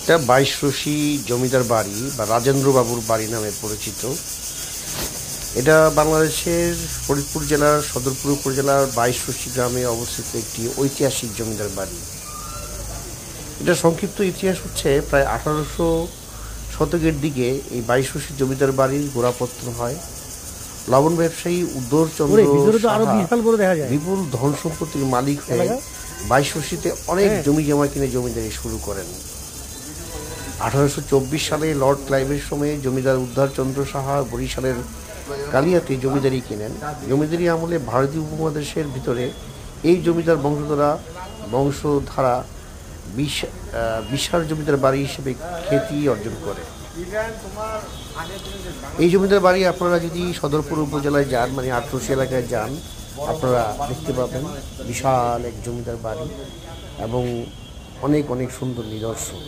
এটা বাইশরশি জমিদার বাড়ি বা রাজেন্দ্রবাবুর বাড়ি নামে পরিচিত। এটা বাংলাদেশের ফরিদপুর জেলার সদরপুর উপজেলার বাইশরশি গ্রামে অবস্থিত একটি ঐতিহাসিক জমিদার বাড়ি। এটা সংক্ষিপ্ত ইতিহাস হচ্ছে প্রায় 1800 শতকের দিকে এই বাইশরশি জমিদার বাড়ির গোড়াপত্তন হয়। লবণ ব্যবসায়ী উদয়চন্দ্র বিপুল ধন সম্পত্তির মালিক হয়ে বাইশরশিতে অনেক জমি জমা কিনে জমিদারি শুরু করেন। 1824 সালে লর্ড ক্লাইভের সময়ে জমিদার উদয়চন্দ্র সাহা বরিশালের কালিয়াতে জমিদারি কেনেন। জমিদারি আমলে ভারতীয় উপমহাদেশের ভিতরে এই জমিদার বংশধারা বিশাল জমিদার বাড়ি হিসেবে খ্যাতি অর্জন করে। এই জমিদার বাড়ি আপনারা যদি সদরপুর উপজেলায় যান, মানে আটরশি এলাকায় যান, আপনারা দেখতে পাবেন বিশাল এক জমিদার বাড়ি এবং অনেক অনেক সুন্দর নিদর্শন।